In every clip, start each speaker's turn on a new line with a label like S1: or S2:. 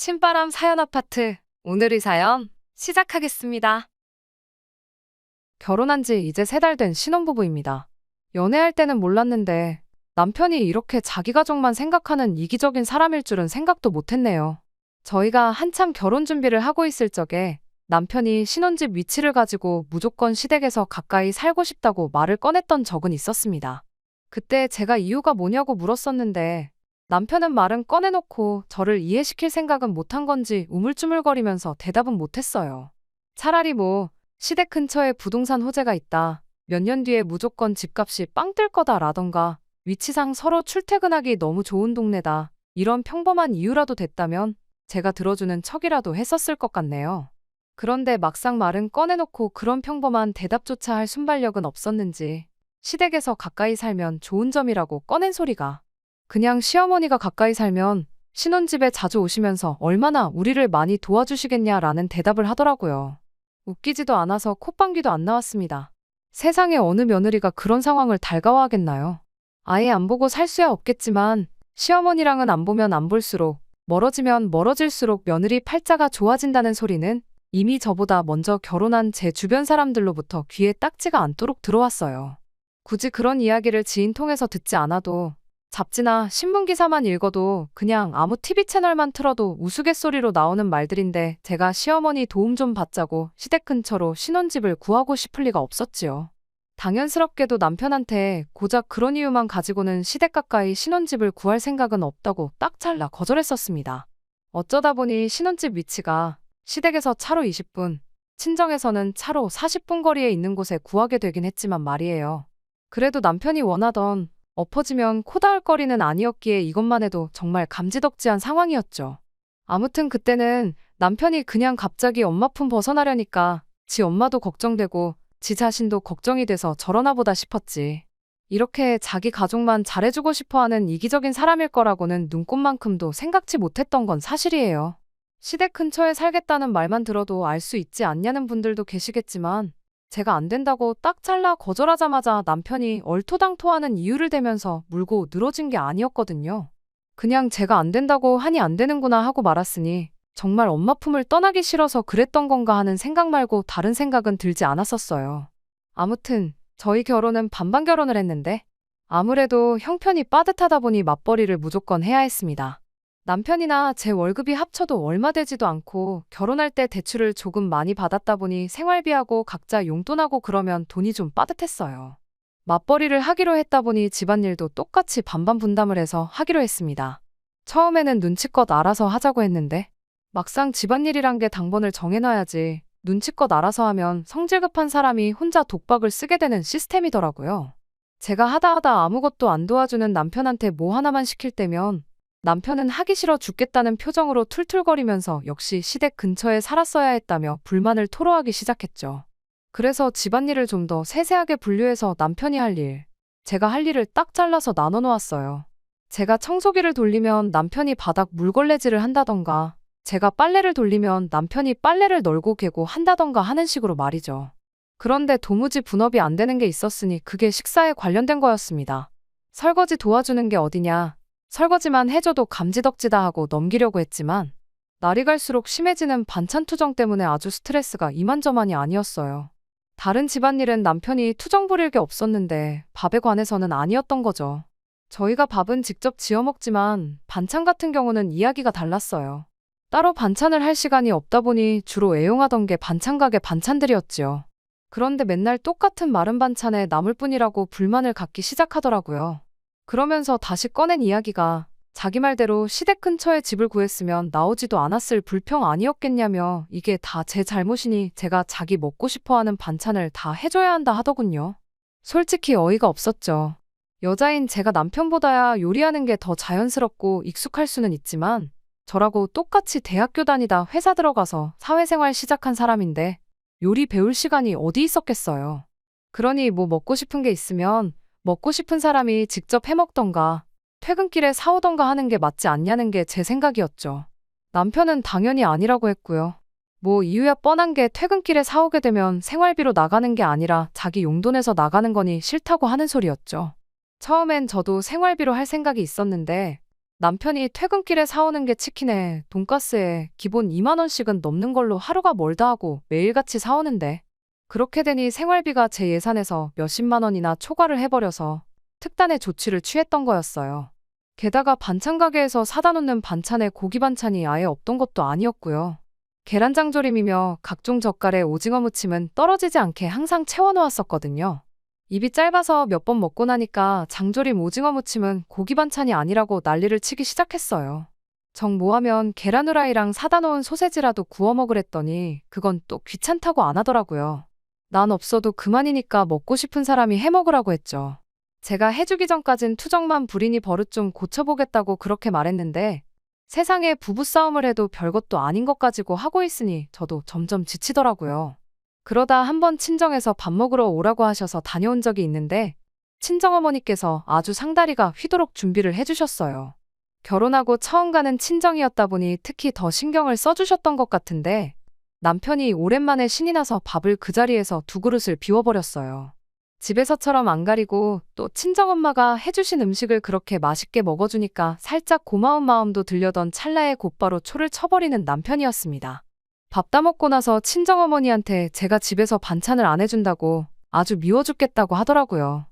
S1: 신바람 사연 아파트. 오늘의 사연 시작하겠습니다. 결혼한 지 이제 3달 된 신혼부부입니다. 연애할 때는 몰랐는데 남편이 이렇게 자기 가족만 생각하는 이기적인 사람일 줄은 생각도 못했네요. 저희가 한참 결혼 준비를 하고 있을 적에 남편이 신혼집 위치를 가지고 무조건 시댁에서 가까이 살고 싶다고 말을 꺼냈던 적은 있었습니다. 그때 제가 이유가 뭐냐고 물었었는데 남편은 말은 꺼내놓고 저를 이해시킬 생각은 못한 건지 우물쭈물거리면서 대답은 못했어요. 차라리 시댁 근처에 부동산 호재가 있다, 몇 년 뒤에 무조건 집값이 빵 뜰 거다 라던가 위치상 서로 출퇴근하기 너무 좋은 동네다, 이런 평범한 이유라도 됐다면 제가 들어주는 척이라도 했었을 것 같네요. 그런데 막상 말은 꺼내놓고 그런 평범한 대답조차 할 순발력은 없었는지 시댁에서 가까이 살면 좋은 점이라고 꺼낸 소리가 그냥 시어머니가 가까이 살면 신혼집에 자주 오시면서 얼마나 우리를 많이 도와주시겠냐라는 대답을 하더라고요. 웃기지도 않아서 콧방귀도 안 나왔습니다. 세상에 어느 며느리가 그런 상황을 달가워하겠나요? 아예 안 보고 살 수야 없겠지만 시어머니랑은 안 보면 안 볼수록 멀어지면 멀어질수록 며느리 팔자가 좋아진다는 소리는 이미 저보다 먼저 결혼한 제 주변 사람들로부터 귀에 딱지가 않도록 들어왔어요. 굳이 그런 이야기를 지인 통해서 듣지 않아도 잡지나 신문기사만 읽어도 그냥 아무 TV 채널만 틀어도 우스갯소리로 나오는 말들인데 제가 시어머니 도움 좀 받자고 시댁 근처로 신혼집을 구하고 싶을 리가 없었지요. 당연스럽게도 남편한테 고작 그런 이유만 가지고는 시댁 가까이 신혼집을 구할 생각은 없다고 딱 잘라 거절했었습니다. 어쩌다 보니 신혼집 위치가 시댁에서 차로 20분, 친정에서는 차로 40분 거리에 있는 곳에 구하게 되긴 했지만 말이에요. 그래도 남편이 원하던 엎어지면 코 닿을 거리는 아니었기에 이것만 해도 정말 감지덕지한 상황이었죠. 아무튼 그때는 남편이 그냥 갑자기 엄마 품 벗어나려니까 지 엄마도 걱정되고 지 자신도 걱정이 돼서 저러나 보다 싶었지. 이렇게 자기 가족만 잘해주고 싶어하는 이기적인 사람일 거라고는 눈꼽만큼도 생각지 못했던 건 사실이에요. 시댁 근처에 살겠다는 말만 들어도 알 수 있지 않냐는 분들도 계시겠지만 제가 안 된다고 딱 잘라 거절하자마자 남편이 얼토당토하는 이유를 대면서 물고 늘어진 게 아니었거든요. 그냥 제가 안 된다고 하니 안 되는구나 하고 말았으니 정말 엄마 품을 떠나기 싫어서 그랬던 건가 하는 생각 말고 다른 생각은 들지 않았었어요. 아무튼 저희 결혼은 반반 결혼을 했는데 아무래도 형편이 빠듯하다 보니 맞벌이를 무조건 해야 했습니다. 남편이나 제 월급이 합쳐도 얼마 되지도 않고 결혼할 때 대출을 조금 많이 받았다 보니 생활비하고 각자 용돈하고 그러면 돈이 좀 빠듯했어요. 맞벌이를 하기로 했다 보니 집안일도 똑같이 반반 분담을 해서 하기로 했습니다. 처음에는 눈치껏 알아서 하자고 했는데 막상 집안일이란 게 당번을 정해놔야지 눈치껏 알아서 하면 성질 급한 사람이 혼자 독박을 쓰게 되는 시스템이더라고요. 제가 하다 아무것도 안 도와주는 남편한테 뭐 하나만 시킬 때면 남편은 하기 싫어 죽겠다는 표정으로 툴툴거리면서 역시 시댁 근처에 살았어야 했다며 불만을 토로하기 시작했죠. 그래서 집안일을 좀 더 세세하게 분류해서 남편이 할 일, 제가 할 일을 딱 잘라서 나눠 놓았어요. 제가 청소기를 돌리면 남편이 바닥 물걸레질을 한다던가 제가 빨래를 돌리면 남편이 빨래를 널고 개고 한다던가 하는 식으로 말이죠. 그런데 도무지 분업이 안 되는 게 있었으니 그게 식사에 관련된 거였습니다. 설거지 도와주는 게 어디냐, 설거지만 해줘도 감지덕지다 하고 넘기려고 했지만 날이 갈수록 심해지는 반찬 투정 때문에 아주 스트레스가 이만저만이 아니었어요. 다른 집안일은 남편이 투정 부릴 게 없었는데 밥에 관해서는 아니었던 거죠. 저희가 밥은 직접 지어 먹지만 반찬 같은 경우는 이야기가 달랐어요. 따로 반찬을 할 시간이 없다 보니 주로 애용하던 게 반찬 가게 반찬들이었지요. 그런데 맨날 똑같은 마른 반찬에 남을 뿐이라고 불만을 갖기 시작하더라고요. 그러면서 다시 꺼낸 이야기가 자기 말대로 시댁 근처에 집을 구했으면 나오지도 않았을 불평 아니었겠냐며 이게 다 제 잘못이니 제가 자기 먹고 싶어하는 반찬을 다 해줘야 한다 하더군요. 솔직히 어이가 없었죠. 여자인 제가 남편보다야 요리하는 게 더 자연스럽고 익숙할 수는 있지만 저라고 똑같이 대학교 다니다 회사 들어가서 사회생활 시작한 사람인데 요리 배울 시간이 어디 있었겠어요. 그러니 먹고 싶은 게 있으면 먹고 싶은 사람이 직접 해먹던가 퇴근길에 사오던가 하는 게 맞지 않냐는 게 제 생각이었죠. 남편은 당연히 아니라고 했고요. 이유야 뻔한 게 퇴근길에 사오게 되면 생활비로 나가는 게 아니라 자기 용돈에서 나가는 거니 싫다고 하는 소리였죠. 처음엔 저도 생활비로 할 생각이 있었는데 남편이 퇴근길에 사오는 게 치킨에 돈가스에 기본 2만 원씩은 넘는 걸로 하루가 멀다 하고 매일같이 사오는데 그렇게 되니 생활비가 제 예산에서 몇십만 원이나 초과를 해버려서 특단의 조치를 취했던 거였어요. 게다가 반찬 가게에서 사다 놓는 반찬에 고기 반찬이 아예 없던 것도 아니었고요. 계란장조림이며 각종 젓갈에 오징어 무침은 떨어지지 않게 항상 채워놓았었거든요. 입이 짧아서 몇 번 먹고 나니까 장조림 오징어 무침은 고기 반찬이 아니라고 난리를 치기 시작했어요. 정 뭐하면 계란 후라이랑 사다 놓은 소세지라도 구워 먹으랬더니 그건 또 귀찮다고 안 하더라고요. 난 없어도 그만이니까 먹고 싶은 사람이 해 먹으라고 했죠. 제가 해주기 전까진 투정만 부리니 버릇 좀 고쳐보겠다고 그렇게 말했는데 세상에 부부싸움을 해도 별것도 아닌 것 가지고 하고 있으니 저도 점점 지치더라고요. 그러다 한번 친정에서 밥 먹으러 오라고 하셔서 다녀온 적이 있는데 친정어머니께서 아주 상다리가 휘도록 준비를 해주셨어요. 결혼하고 처음 가는 친정이었다 보니 특히 더 신경을 써주셨던 것 같은데 남편이 오랜만에 신이 나서 밥을 그 자리에서 두 그릇을 비워버렸어요. 집에서처럼 안 가리고 또 친정엄마가 해주신 음식을 그렇게 맛있게 먹어주니까 살짝 고마운 마음도 들려던 찰나에 곧바로 초를 쳐버리는 남편이었습니다. 밥 다 먹고 나서 친정어머니한테 제가 집에서 반찬을 안 해준다고 아주 미워 죽겠다고 하더라고요.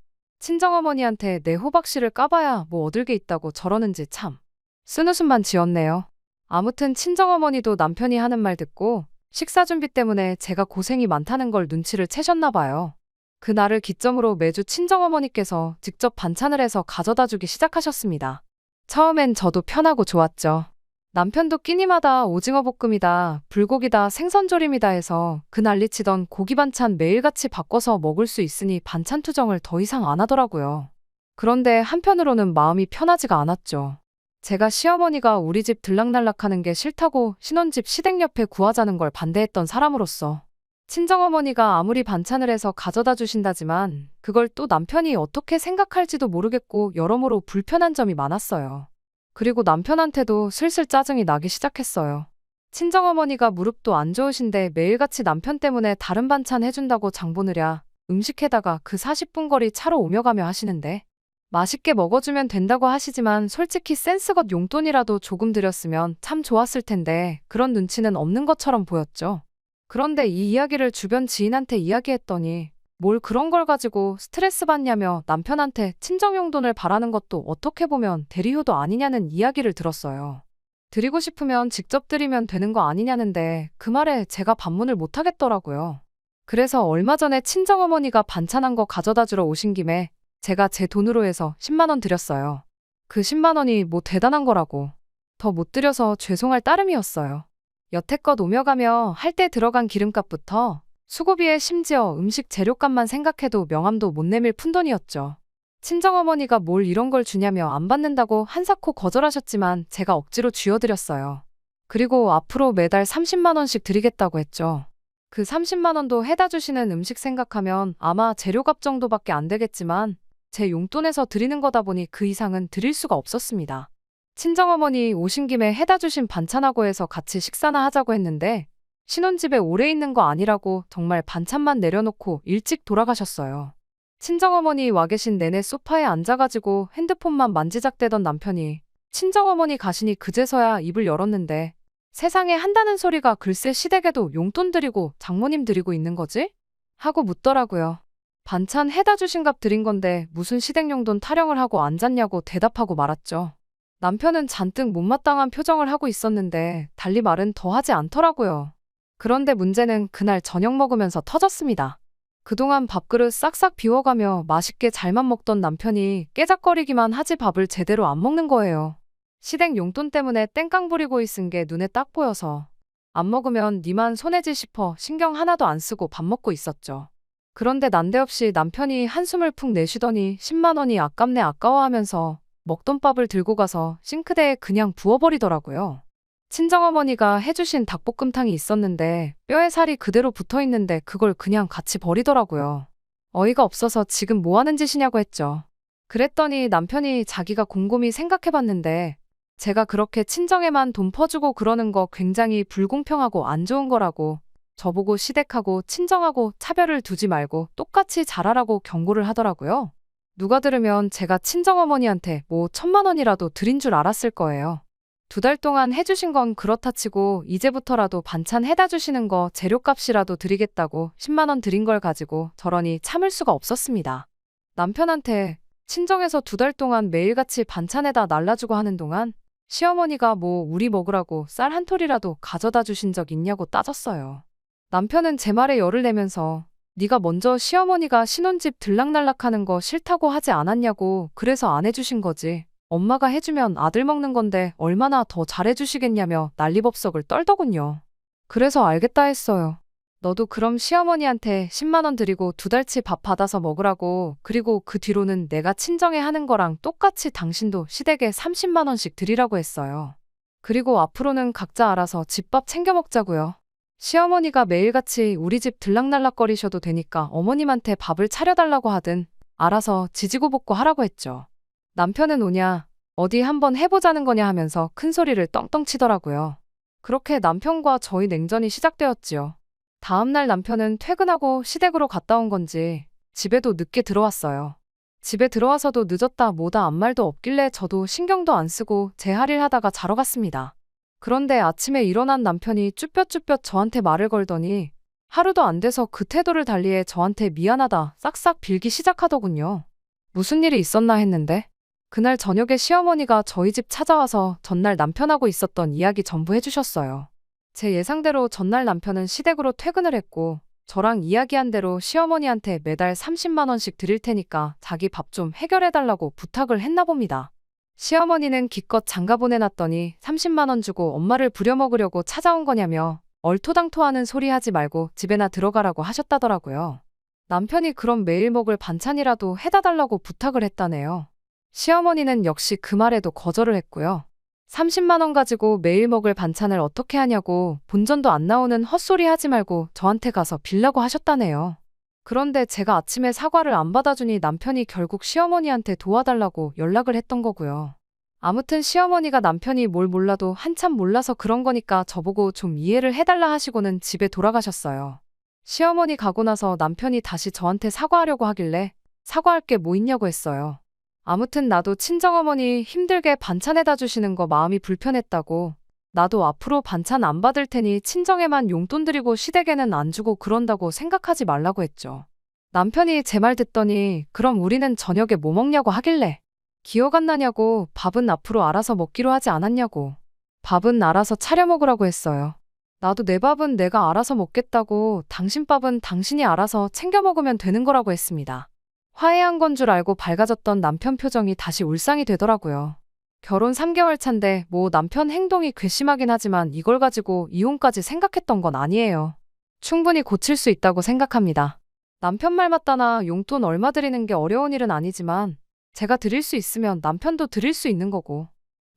S1: 친정어머니한테 내 호박씨를 까봐야 뭐 얻을 게 있다고 저러는지 참. 쓴웃음만 지었네요. 아무튼 친정어머니도 남편이 하는 말 듣고 식사 준비 때문에 제가 고생이 많다는 걸 눈치를 채셨나 봐요. 그날을 기점으로 매주 친정어머니께서 직접 반찬을 해서 가져다 주기 시작하셨습니다. 처음엔 저도 편하고 좋았죠. 남편도 끼니마다 오징어 볶음이다, 불고기다, 생선조림이다 해서 그 난리치던 고기 반찬 매일같이 바꿔서 먹을 수 있으니 반찬 투정을 더 이상 안 하더라고요. 그런데 한편으로는 마음이 편하지가 않았죠. 제가 시어머니가 우리 집 들락날락하는 게 싫다고 신혼집 시댁 옆에 구하자는 걸 반대했던 사람으로서 친정어머니가 아무리 반찬을 해서 가져다 주신다지만 그걸 또 남편이 어떻게 생각할지도 모르겠고 여러모로 불편한 점이 많았어요. 그리고 남편한테도 슬슬 짜증이 나기 시작했어요. 친정어머니가 무릎도 안 좋으신데 매일같이 남편 때문에 다른 반찬 해준다고 장 보느랴 음식해다가 그 40분 거리 차로 오며 가며 하시는데 맛있게 먹어주면 된다고 하시지만 솔직히 센스것 용돈이라도 조금 드렸으면 참 좋았을 텐데 그런 눈치는 없는 것처럼 보였죠. 그런데 이 이야기를 주변 지인한테 이야기했더니 뭘 그런 걸 가지고 스트레스 받냐며 남편한테 친정용돈을 바라는 것도 어떻게 보면 대리효도 아니냐는 이야기를 들었어요. 드리고 싶으면 직접 드리면 되는 거 아니냐는데 그 말에 제가 반문을 못 하겠더라고요. 그래서 얼마 전에 친정어머니가 반찬한 거 가져다 주러 오신 김에 제가 제 돈으로 해서 10만 원 드렸어요. 그 10만 원이 뭐 대단한 거라고. 더 못 드려서 죄송할 따름이었어요. 여태껏 오며 가며 할 때 들어간 기름값부터 수고비에 심지어 음식 재료값만 생각해도 명함도 못 내밀 푼돈이었죠. 친정어머니가 뭘 이런 걸 주냐며 안 받는다고 한사코 거절하셨지만 제가 억지로 쥐어드렸어요. 그리고 앞으로 매달 30만 원씩 드리겠다고 했죠. 그 30만 원도 해다 주시는 음식 생각하면 아마 재료값 정도밖에 안 되겠지만 제 용돈에서 드리는 거다 보니 그 이상은 드릴 수가 없었습니다. 친정어머니 오신 김에 해다 주신 반찬하고 해서 같이 식사나 하자고 했는데 신혼집에 오래 있는 거 아니라고 정말 반찬만 내려놓고 일찍 돌아가셨어요. 친정어머니 와 계신 내내 소파에 앉아가지고 핸드폰만 만지작대던 남편이 친정어머니 가시니 그제서야 입을 열었는데 세상에 한다는 소리가 글쎄 시댁에도 용돈 드리고 장모님 드리고 있는 거지? 하고 묻더라고요. 반찬 해다 주신 값 드린 건데 무슨 시댁 용돈 타령을 하고 앉았냐고 대답하고 말았죠. 남편은 잔뜩 못마땅한 표정을 하고 있었는데 달리 말은 더 하지 않더라고요. 그런데 문제는 그날 저녁 먹으면서 터졌습니다. 그동안 밥그릇 싹싹 비워가며 맛있게 잘만 먹던 남편이 깨작거리기만 하지 밥을 제대로 안 먹는 거예요. 시댁 용돈 때문에 땡깡 부리고 있은 게 눈에 딱 보여서 안 먹으면 니만 손해지 싶어 신경 하나도 안 쓰고 밥 먹고 있었죠. 그런데 난데없이 남편이 한숨을 푹 내쉬더니 10만 원이 아깝네 아까워하면서 먹던 밥을 들고 가서 싱크대에 그냥 부어버리더라고요. 친정어머니가 해주신 닭볶음탕이 있었는데 뼈에 살이 그대로 붙어있는데 그걸 그냥 같이 버리더라고요. 어이가 없어서 지금 뭐 하는 짓이냐고 했죠. 그랬더니 남편이 자기가 곰곰이 생각해봤는데 제가 그렇게 친정에만 돈 퍼주고 그러는 거 굉장히 불공평하고 안 좋은 거라고 저보고 시댁하고 친정하고 차별을 두지 말고 똑같이 잘하라고 경고를 하더라고요. 누가 들으면 제가 친정어머니한테 뭐 1,000만 원이라도 드린 줄 알았을 거예요. 2달 동안 해주신 건 그렇다 치고 이제부터라도 반찬 해다 주시는 거 재료값이라도 드리겠다고 10만 원 드린 걸 가지고 저러니 참을 수가 없었습니다. 남편한테 친정에서 2달 동안 매일같이 반찬에다 날라주고 하는 동안 시어머니가 뭐 우리 먹으라고 쌀 한 톨이라도 가져다 주신 적 있냐고 따졌어요. 남편은 제 말에 열을 내면서 네가 먼저 시어머니가 신혼집 들락날락하는 거 싫다고 하지 않았냐고 그래서 안 해주신 거지. 엄마가 해주면 아들 먹는 건데 얼마나 더 잘해주시겠냐며 난리법석을 떨더군요. 그래서 알겠다 했어요. 너도 그럼 시어머니한테 10만 원 드리고 2달치 밥 받아서 먹으라고 그리고 그 뒤로는 내가 친정에 하는 거랑 똑같이 당신도 시댁에 30만 원씩 드리라고 했어요. 그리고 앞으로는 각자 알아서 집밥 챙겨 먹자고요. 시어머니가 매일같이 우리 집 들락날락거리셔도 되니까 어머님한테 밥을 차려달라고 하든 알아서 지지고 볶고 하라고 했죠. 남편은 오냐, 어디 한번 해보자는 거냐 하면서 큰 소리를 떵떵 치더라고요. 그렇게 남편과 저희 냉전이 시작되었지요. 다음날 남편은 퇴근하고 시댁으로 갔다 온 건지 집에도 늦게 들어왔어요. 집에 들어와서도 늦었다 뭐다 아무 말도 없길래 저도 신경도 안 쓰고 제 할 일 하다가 자러 갔습니다. 그런데 아침에 일어난 남편이 쭈뼛쭈뼛 저한테 말을 걸더니 하루도 안 돼서 그 태도를 달리해 저한테 미안하다 싹싹 빌기 시작하더군요. 무슨 일이 있었나 했는데 그날 저녁에 시어머니가 저희 집 찾아와서 전날 남편하고 있었던 이야기 전부 해주셨어요. 제 예상대로 전날 남편은 시댁으로 퇴근을 했고 저랑 이야기한 대로 시어머니한테 매달 30만 원씩 드릴 테니까 자기 밥 좀 해결해달라고 부탁을 했나 봅니다. 시어머니는 기껏 장가 보내놨더니 30만 원 주고 엄마를 부려먹으려고 찾아온 거냐며 얼토당토하는 소리 하지 말고 집에나 들어가라고 하셨다더라고요. 남편이 그럼 매일 먹을 반찬이라도 해다 달라고 부탁을 했다네요. 시어머니는 역시 그 말에도 거절을 했고요. 30만 원 가지고 매일 먹을 반찬을 어떻게 하냐고 본전도 안 나오는 헛소리 하지 말고 저한테 가서 빌라고 하셨다네요. 그런데 제가 아침에 사과를 안 받아주니 남편이 결국 시어머니한테 도와달라고 연락을 했던 거고요. 아무튼 시어머니가 남편이 뭘 몰라도 한참 몰라서 그런 거니까 저보고 좀 이해를 해달라 하시고는 집에 돌아가셨어요. 시어머니 가고 나서 남편이 다시 저한테 사과하려고 하길래 사과할 게 뭐 있냐고 했어요. 아무튼 나도 친정어머니 힘들게 반찬해다 주시는 거 마음이 불편했다고 나도 앞으로 반찬 안 받을 테니 친정에만 용돈 드리고 시댁에는 안 주고 그런다고 생각하지 말라고 했죠. 남편이 제 말 듣더니 그럼 우리는 저녁에 뭐 먹냐고 하길래 기억 안 나냐고 밥은 앞으로 알아서 먹기로 하지 않았냐고 밥은 알아서 차려 먹으라고 했어요. 나도 내 밥은 내가 알아서 먹겠다고 당신 밥은 당신이 알아서 챙겨 먹으면 되는 거라고 했습니다. 화해한 건 줄 알고 밝아졌던 남편 표정이 다시 울상이 되더라고요. 결혼 3개월 차인데 뭐 남편 행동이 괘씸하긴 하지만 이걸 가지고 이혼까지 생각했던 건 아니에요. 충분히 고칠 수 있다고 생각합니다. 남편 말 맞다나 용돈 얼마 드리는 게 어려운 일은 아니지만 제가 드릴 수 있으면 남편도 드릴 수 있는 거고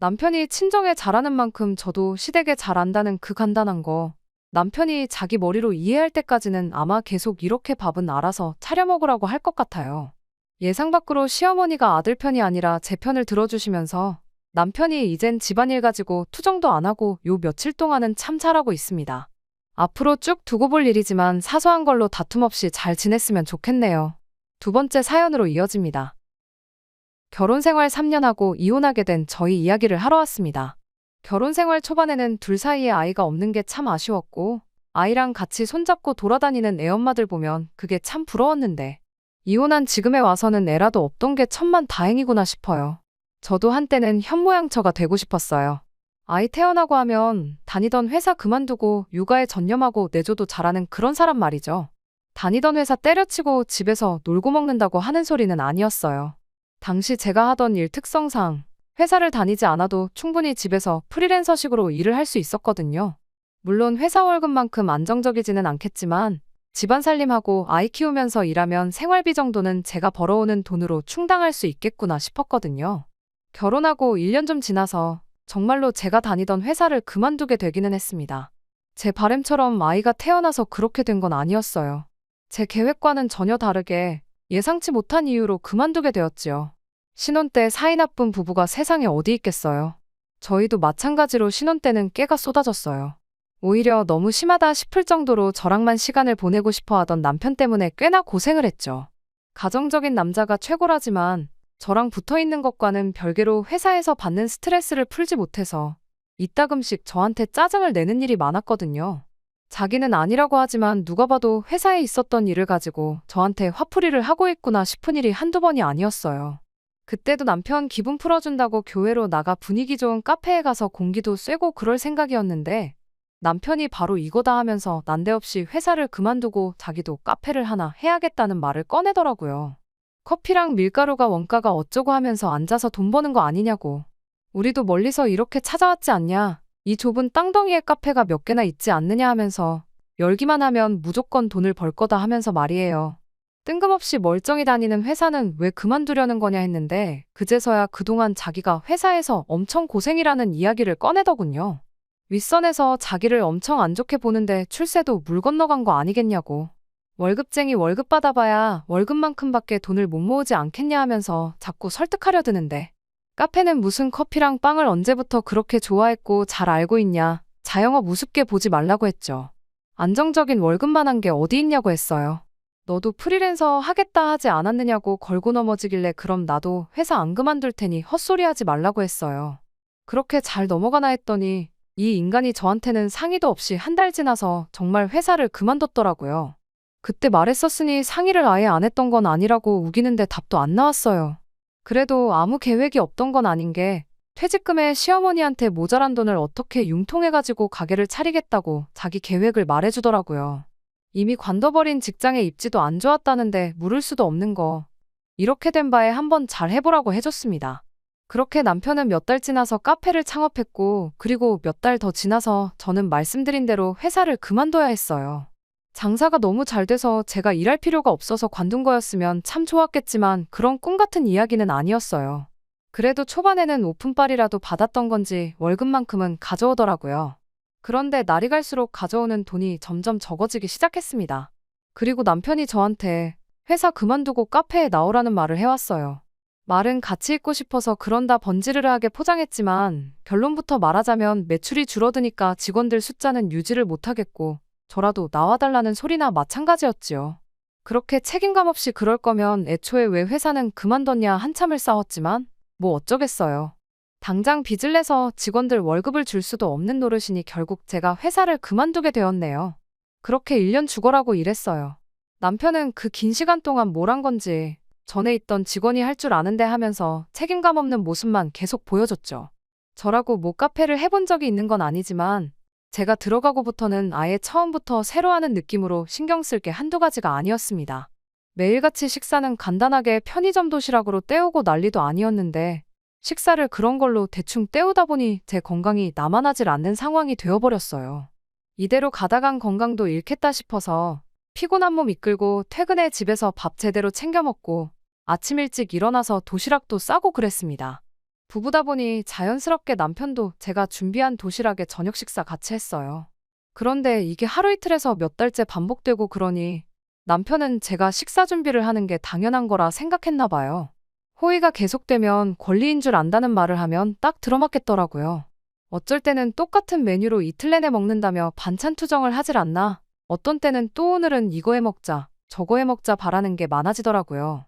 S1: 남편이 친정에 잘하는 만큼 저도 시댁에 잘한다는 그 간단한 거 남편이 자기 머리로 이해할 때까지는 아마 계속 이렇게 밥은 알아서 차려 먹으라고 할 것 같아요. 예상 밖으로 시어머니가 아들 편이 아니라 제 편을 들어주시면서 남편이 이젠 집안일 가지고 투정도 안 하고 요 며칠 동안은 참 잘하고 있습니다. 앞으로 쭉 두고 볼 일이지만 사소한 걸로 다툼 없이 잘 지냈으면 좋겠네요. 2번째 사연으로 이어집니다. 결혼 생활 3년 하고 이혼하게 된 저희 이야기를 하러 왔습니다. 결혼 생활 초반에는 둘 사이에 아이가 없는 게 참 아쉬웠고 아이랑 같이 손잡고 돌아다니는 애엄마들 보면 그게 참 부러웠는데 이혼한 지금에 와서는 애라도 없던 게 천만 다행이구나 싶어요. 저도 한때는 현모양처가 되고 싶었어요. 아이 태어나고 하면 다니던 회사 그만두고 육아에 전념하고 내조도 잘하는 그런 사람 말이죠. 다니던 회사 때려치고 집에서 놀고 먹는다고 하는 소리는 아니었어요. 당시 제가 하던 일 특성상 회사를 다니지 않아도 충분히 집에서 프리랜서식으로 일을 할 수 있었거든요. 물론 회사 월급만큼 안정적이지는 않겠지만 집안 살림하고 아이 키우면서 일하면 생활비 정도는 제가 벌어오는 돈으로 충당할 수 있겠구나 싶었거든요. 결혼하고 1년 좀 지나서 정말로 제가 다니던 회사를 그만두게 되기는 했습니다. 제 바람처럼 아이가 태어나서 그렇게 된 건 아니었어요. 제 계획과는 전혀 다르게 예상치 못한 이유로 그만두게 되었지요. 신혼 때 사이 나쁜 부부가 세상에 어디 있겠어요. 저희도 마찬가지로 신혼 때는 깨가 쏟아졌어요. 오히려 너무 심하다 싶을 정도로 저랑만 시간을 보내고 싶어 하던 남편 때문에 꽤나 고생을 했죠. 가정적인 남자가 최고라지만 저랑 붙어 있는 것과는 별개로 회사에서 받는 스트레스를 풀지 못해서 이따금씩 저한테 짜증을 내는 일이 많았거든요. 자기는 아니라고 하지만 누가 봐도 회사에 있었던 일을 가지고 저한테 화풀이를 하고 있구나 싶은 일이 한두 번이 아니었어요. 그때도 남편 기분 풀어준다고 교회로 나가 분위기 좋은 카페에 가서 공기도 쐬고 그럴 생각이었는데 남편이 바로 이거다 하면서 난데없이 회사를 그만두고 자기도 카페를 하나 해야겠다는 말을 꺼내더라고요. 커피랑 밀가루가 원가가 어쩌고 하면서 앉아서 돈 버는 거 아니냐고. 우리도 멀리서 이렇게 찾아왔지 않냐. 이 좁은 땅덩이에 카페가 몇 개나 있지 않느냐 하면서 열기만 하면 무조건 돈을 벌 거다 하면서 말이에요. 뜬금없이 멀쩡히 다니는 회사는 왜 그만두려는 거냐 했는데 그제서야 그동안 자기가 회사에서 엄청 고생이라는 이야기를 꺼내더군요. 윗선에서 자기를 엄청 안 좋게 보는데 출세도 물 건너간 거 아니겠냐고. 월급쟁이 월급 받아봐야 월급만큼밖에 돈을 못 모으지 않겠냐 하면서 자꾸 설득하려 드는데 카페는 무슨 커피랑 빵을 언제부터 그렇게 좋아했고 잘 알고 있냐. 자영업 우습게 보지 말라고 했죠. 안정적인 월급만 한 게 어디 있냐고 했어요. 너도 프리랜서 하겠다 하지 않았느냐고 걸고 넘어지길래 그럼 나도 회사 안 그만둘 테니 헛소리 하지 말라고 했어요. 그렇게 잘 넘어가나 했더니 이 인간이 저한테는 상의도 없이 한 달 지나서 정말 회사를 그만뒀더라고요. 그때 말했었으니 상의를 아예 안 했던 건 아니라고 우기는데 답도 안 나왔어요. 그래도 아무 계획이 없던 건 아닌 게 퇴직금에 시어머니한테 모자란 돈을 어떻게 융통해가지고 가게를 차리겠다고 자기 계획을 말해주더라고요. 이미 관둬버린 직장에 입지도 안 좋았다는데 물을 수도 없는 거. 이렇게 된 바에 한번 잘 해보라고 해줬습니다. 그렇게 남편은 몇 달 지나서 카페를 창업했고 그리고 몇 달 더 지나서 저는 말씀드린 대로 회사를 그만둬야 했어요. 장사가 너무 잘 돼서 제가 일할 필요가 없어서 관둔 거였으면 참 좋았겠지만 그런 꿈 같은 이야기는 아니었어요. 그래도 초반에는 오픈빨이라도 받았던 건지 월급만큼은 가져오더라고요. 그런데 날이 갈수록 가져오는 돈이 점점 적어지기 시작했습니다. 그리고 남편이 저한테 회사 그만두고 카페에 나오라는 말을 해왔어요. 말은 같이 있고 싶어서 그런다 번지르르하게 포장했지만 결론부터 말하자면 매출이 줄어드니까 직원들 숫자는 유지를 못하겠고 저라도 나와달라는 소리나 마찬가지였지요. 그렇게 책임감 없이 그럴 거면 애초에 왜 회사는 그만뒀냐 한참을 싸웠지만 뭐 어쩌겠어요. 당장 빚을 내서 직원들 월급을 줄 수도 없는 노릇이니 결국 제가 회사를 그만두게 되었네요. 그렇게 1년 죽어라고 일했어요. 남편은 그 긴 시간 동안 뭘 한 건지 전에 있던 직원이 할 줄 아는데 하면서 책임감 없는 모습만 계속 보여줬죠. 저라고 뭐 카페를 해본 적이 있는 건 아니지만 제가 들어가고부터는 아예 처음부터 새로 하는 느낌으로 신경 쓸 게 한두 가지가 아니었습니다. 매일같이 식사는 간단하게 편의점 도시락으로 때우고 난리도 아니었는데 식사를 그런 걸로 대충 때우다 보니 제 건강이 남아나질 않는 상황이 되어버렸어요. 이대로 가다간 건강도 잃겠다 싶어서 피곤한 몸 이끌고 퇴근에 집에서 밥 제대로 챙겨 먹고 아침 일찍 일어나서 도시락도 싸고 그랬습니다. 부부다 보니 자연스럽게 남편도 제가 준비한 도시락에 저녁 식사 같이 했어요. 그런데 이게 하루 이틀에서 몇 달째 반복되고 그러니 남편은 제가 식사 준비를 하는 게 당연한 거라 생각했나 봐요. 호의가 계속되면 권리인 줄 안다는 말을 하면 딱 들어맞겠더라고요. 어쩔 때는 똑같은 메뉴로 이틀 내내 먹는다며 반찬 투정을 하질 않나? 어떤 때는 또 오늘은 이거 해 먹자, 저거 해 먹자 바라는 게 많아지더라고요.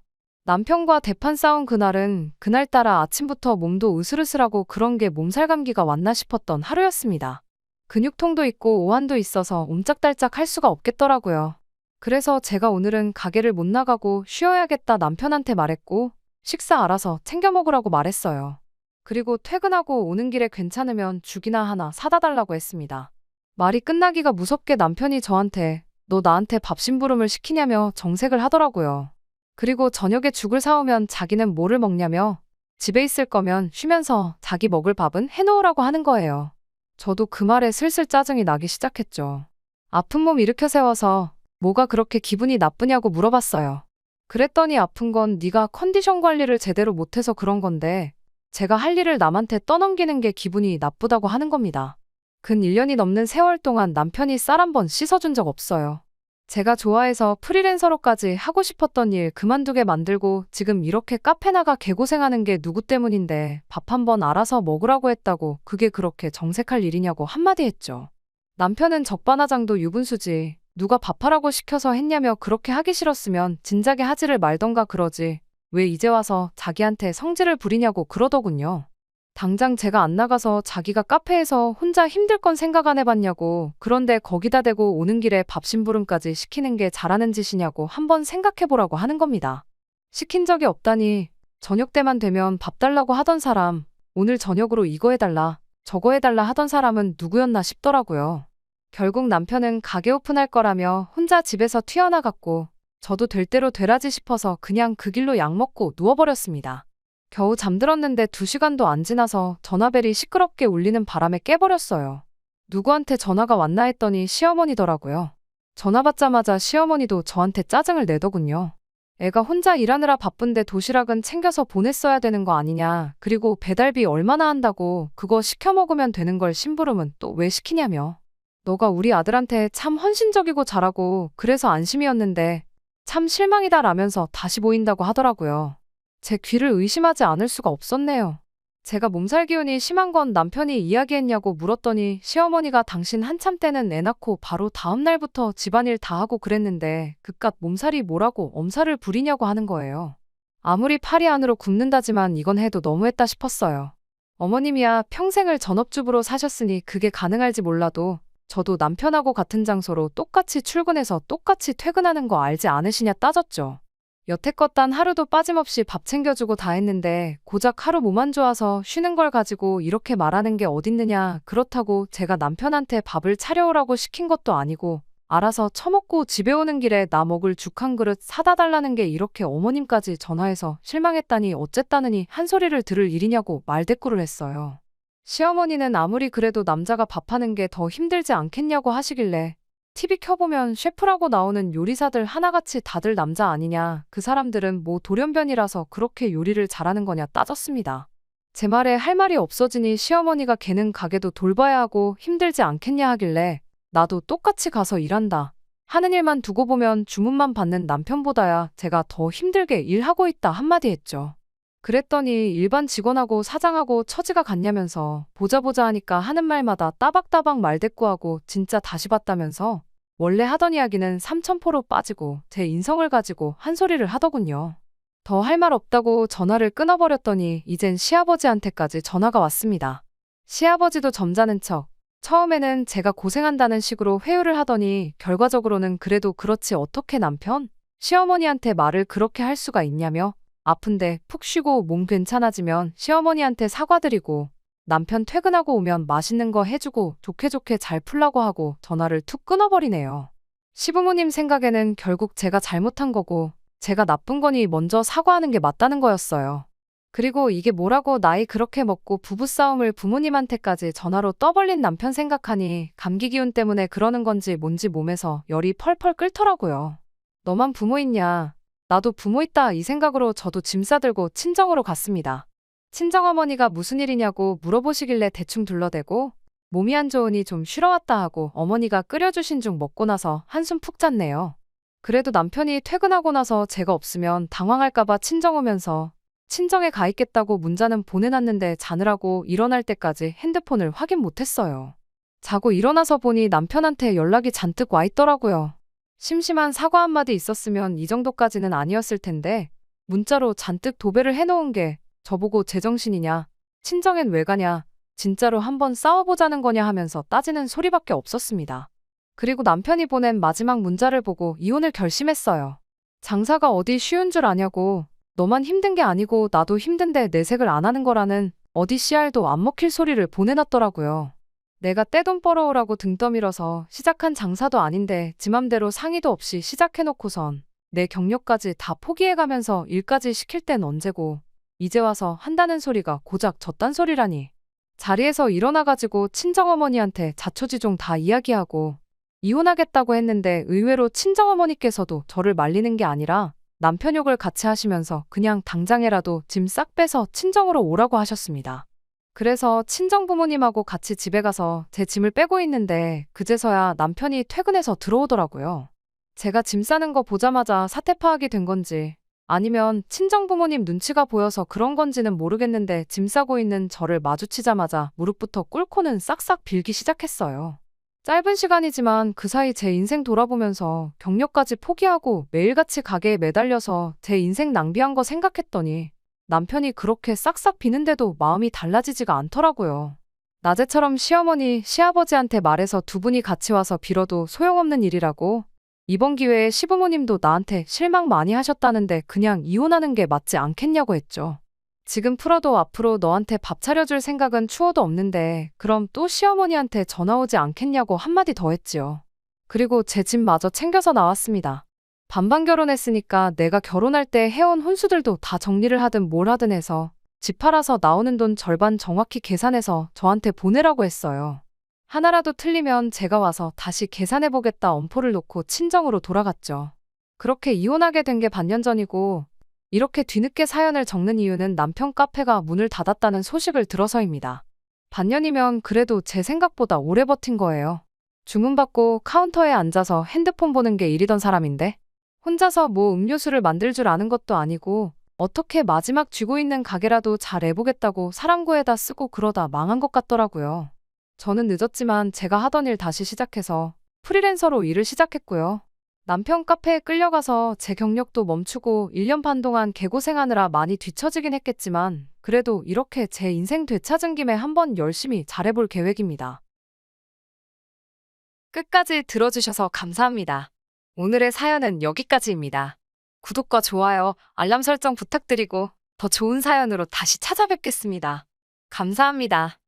S1: 남편과 대판 싸운 그날은 그날따라 아침부터 몸도 으슬으슬하고 그런 게 몸살 감기가 왔나 싶었던 하루였습니다. 근육통도 있고 오한도 있어서 옴짝달짝 할 수가 없겠더라고요. 그래서 제가 오늘은 가게를 못 나가고 쉬어야겠다 남편한테 말했고 식사 알아서 챙겨 먹으라고 말했어요. 그리고 퇴근하고 오는 길에 괜찮으면 죽이나 하나 사다 달라고 했습니다. 말이 끝나기가 무섭게 남편이 저한테 너 나한테 밥 심부름을 시키냐며 정색을 하더라고요. 그리고 저녁에 죽을 사오면 자기는 뭐를 먹냐며 집에 있을 거면 쉬면서 자기 먹을 밥은 해놓으라고 하는 거예요. 저도 그 말에 슬슬 짜증이 나기 시작했죠. 아픈 몸 일으켜 세워서 뭐가 그렇게 기분이 나쁘냐고 물어봤어요. 그랬더니 아픈 건 네가 컨디션 관리를 제대로 못해서 그런 건데 제가 할 일을 남한테 떠넘기는 게 기분이 나쁘다고 하는 겁니다. 근 1년이 넘는 세월 동안 남편이 쌀 한 번 씻어준 적 없어요. 제가 좋아해서 프리랜서로까지 하고 싶었던 일 그만두게 만들고 지금 이렇게 카페 나가 개고생하는 게 누구 때문인데 밥 한 번 알아서 먹으라고 했다고 그게 그렇게 정색할 일이냐고 한마디 했죠. 남편은 적반하장도 유분수지. 누가 밥하라고 시켜서 했냐며 그렇게 하기 싫었으면 진작에 하지를 말던가 그러지. 왜 이제 와서 자기한테 성질을 부리냐고 그러더군요. 당장 제가 안 나가서 자기가 카페에서 혼자 힘들 건 생각 안 해봤냐고. 그런데 거기다 대고 오는 길에 밥 심부름까지 시키는 게 잘하는 짓이냐고 한번 생각해보라고 하는 겁니다. 시킨 적이 없다니. 저녁 때만 되면 밥 달라고 하던 사람, 오늘 저녁으로 이거 해달라, 저거 해달라 하던 사람은 누구였나 싶더라고요. 결국 남편은 가게 오픈할 거라며 혼자 집에서 튀어나갔고, 저도 될 대로 되라지 싶어서 그냥 그 길로 약 먹고 누워버렸습니다. 겨우 잠들었는데 2시간도 안 지나서 전화벨이 시끄럽게 울리는 바람에 깨버렸어요. 누구한테 전화가 왔나 했더니 시어머니더라고요. 전화 받자마자 시어머니도 저한테 짜증을 내더군요. 애가 혼자 일하느라 바쁜데 도시락은 챙겨서 보냈어야 되는 거 아니냐. 그리고 배달비 얼마나 한다고 그거 시켜 먹으면 되는 걸 심부름은 또 왜 시키냐며. 너가 우리 아들한테 참 헌신적이고 잘하고 그래서 안심이었는데 참 실망이다 라면서 다시 보인다고 하더라고요. 제 귀를 의심하지 않을 수가 없었네요. 제가 몸살 기운이 심한 건 남편이 이야기했냐고 물었더니 시어머니가 당신 한참 때는 애 낳고 바로 다음 날부터 집안일 다 하고 그랬는데 그깟 몸살이 뭐라고 엄살을 부리냐고 하는 거예요. 아무리 팔이 안으로 굽는다지만 이건 해도 너무했다 싶었어요. 어머님이야 평생을 전업주부로 사셨으니 그게 가능할지 몰라도 저도 남편하고 같은 장소로 똑같이 출근해서 똑같이 퇴근하는 거 알지 않으시냐 따졌죠. 여태껏 단 하루도 빠짐없이 밥 챙겨주고 다 했는데 고작 하루 몸 안 좋아서 쉬는 걸 가지고 이렇게 말하는 게 어딨느냐. 그렇다고 제가 남편한테 밥을 차려오라고 시킨 것도 아니고 알아서 처먹고 집에 오는 길에 나 먹을 죽 한 그릇 사다 달라는 게 이렇게 어머님까지 전화해서 실망했다니 어쨌다느니 한 소리를 들을 일이냐고 말대꾸를 했어요. 시어머니는 아무리 그래도 남자가 밥하는 게 더 힘들지 않겠냐고 하시길래 TV 켜보면 셰프라고 나오는 요리사들 하나같이 다들 남자 아니냐. 그 사람들은 뭐 돌연변이라서 그렇게 요리를 잘하는 거냐 따졌습니다. 제 말에 할 말이 없어지니 시어머니가 걔는 가게도 돌봐야 하고 힘들지 않겠냐 하길래 나도 똑같이 가서 일한다. 하는 일만 두고 보면 주문만 받는 남편보다야 제가 더 힘들게 일하고 있다 한마디 했죠. 그랬더니 일반 직원하고 사장하고 처지가 같냐면서 보자 하니까 하는 말마다 따박따박 말대꾸하고 진짜 다시 봤다면서 원래 하던 이야기는 삼천포로 빠지고 제 인성을 가지고 한 소리를 하더군요. 더 할 말 없다고 전화를 끊어버렸더니 이젠 시아버지한테까지 전화가 왔습니다. 시아버지도 점잖은 척 처음에는 제가 고생한다는 식으로 회유를 하더니 결과적으로는 그래도 그렇지 어떻게 남편? 시어머니한테 말을 그렇게 할 수가 있냐며 아픈데 푹 쉬고 몸 괜찮아지면 시어머니한테 사과드리고 남편 퇴근하고 오면 맛있는 거 해주고 좋게 잘 풀라고 하고 전화를 툭 끊어버리네요. 시부모님 생각에는 결국 제가 잘못한 거고 제가 나쁜 거니 먼저 사과하는 게 맞다는 거였어요. 그리고 이게 뭐라고 나이 그렇게 먹고 부부싸움을 부모님한테까지 전화로 떠벌린 남편 생각하니 감기 기운 때문에 그러는 건지 뭔지 몸에서 열이 펄펄 끓더라고요. 너만 부모 있냐? 나도 부모 있다 이 생각으로 저도 짐 싸들고 친정으로 갔습니다. 친정어머니가 무슨 일이냐고 물어보시길래 대충 둘러대고 몸이 안 좋으니 좀 쉬러 왔다 하고 어머니가 끓여주신 죽 먹고 나서 한숨 푹 잤네요. 그래도 남편이 퇴근하고 나서 제가 없으면 당황할까봐 친정 오면서 친정에 가 있겠다고 문자는 보내놨는데 자느라고 일어날 때까지 핸드폰을 확인 못했어요. 자고 일어나서 보니 남편한테 연락이 잔뜩 와 있더라고요. 심심한 사과 한마디 있었으면 이 정도까지는 아니었을 텐데 문자로 잔뜩 도배를 해놓은 게 저보고 제정신이냐, 친정엔 왜 가냐, 진짜로 한번 싸워보자는 거냐 하면서 따지는 소리밖에 없었습니다. 그리고 남편이 보낸 마지막 문자를 보고 이혼을 결심했어요. 장사가 어디 쉬운 줄 아냐고, 너만 힘든 게 아니고 나도 힘든데 내색을 안 하는 거라는 어디 씨알도 안 먹힐 소리를 보내놨더라고요. 내가 떼돈 벌어오라고 등 떠밀어서 시작한 장사도 아닌데 지 맘대로 상의도 없이 시작해놓고선 내 경력까지 다 포기해가면서 일까지 시킬 땐 언제고 이제 와서 한다는 소리가 고작 저딴 소리라니. 자리에서 일어나가지고 친정어머니한테 자초지종 다 이야기하고 이혼하겠다고 했는데 의외로 친정어머니께서도 저를 말리는 게 아니라 남편 욕을 같이 하시면서 그냥 당장에라도 짐 싹 빼서 친정으로 오라고 하셨습니다. 그래서 친정부모님하고 같이 집에 가서 제 짐을 빼고 있는데 그제서야 남편이 퇴근해서 들어오더라고요. 제가 짐 싸는 거 보자마자 사태 파악이 된 건지 아니면 친정부모님 눈치가 보여서 그런 건지는 모르겠는데 짐 싸고 있는 저를 마주치자마자 무릎부터 꿇고는 싹싹 빌기 시작했어요. 짧은 시간이지만 그 사이 제 인생 돌아보면서 경력까지 포기하고 매일같이 가게에 매달려서 제 인생 낭비한 거 생각했더니 남편이 그렇게 싹싹 비는데도 마음이 달라지지가 않더라고요. 낮에처럼 시어머니, 시아버지한테 말해서 두 분이 같이 와서 빌어도 소용없는 일이라고. 이번 기회에 시부모님도 나한테 실망 많이 하셨다는데 그냥 이혼하는 게 맞지 않겠냐고 했죠. 지금 풀어도 앞으로 너한테 밥 차려줄 생각은 추워도 없는데 그럼 또 시어머니한테 전화 오지 않겠냐고 한마디 더 했지요. 그리고 제 집마저 챙겨서 나왔습니다. 반반 결혼했으니까 내가 결혼할 때 해온 혼수들도 다 정리를 하든 뭘 하든 해서 집 팔아서 나오는 돈 절반 정확히 계산해서 저한테 보내라고 했어요. 하나라도 틀리면 제가 와서 다시 계산해보겠다 엄포를 놓고 친정으로 돌아갔죠. 그렇게 이혼하게 된 게 반년 전이고 이렇게 뒤늦게 사연을 적는 이유는 남편 카페가 문을 닫았다는 소식을 들어서입니다. 반년이면 그래도 제 생각보다 오래 버틴 거예요. 주문받고 카운터에 앉아서 핸드폰 보는 게 일이던 사람인데 혼자서 뭐 음료수를 만들 줄 아는 것도 아니고 어떻게 마지막 쥐고 있는 가게라도 잘 해보겠다고 사랑구에다 쓰고 그러다 망한 것 같더라고요. 저는 늦었지만 제가 하던 일 다시 시작해서 프리랜서로 일을 시작했고요. 남편 카페에 끌려가서 제 경력도 멈추고 1년 반 동안 개고생하느라 많이 뒤처지긴 했겠지만 그래도 이렇게 제 인생 되찾은 김에 한번 열심히 잘해볼 계획입니다. 끝까지 들어주셔서 감사합니다. 오늘의 사연은 여기까지입니다. 구독과 좋아요, 알람 설정 부탁드리고 더 좋은 사연으로 다시 찾아뵙겠습니다. 감사합니다.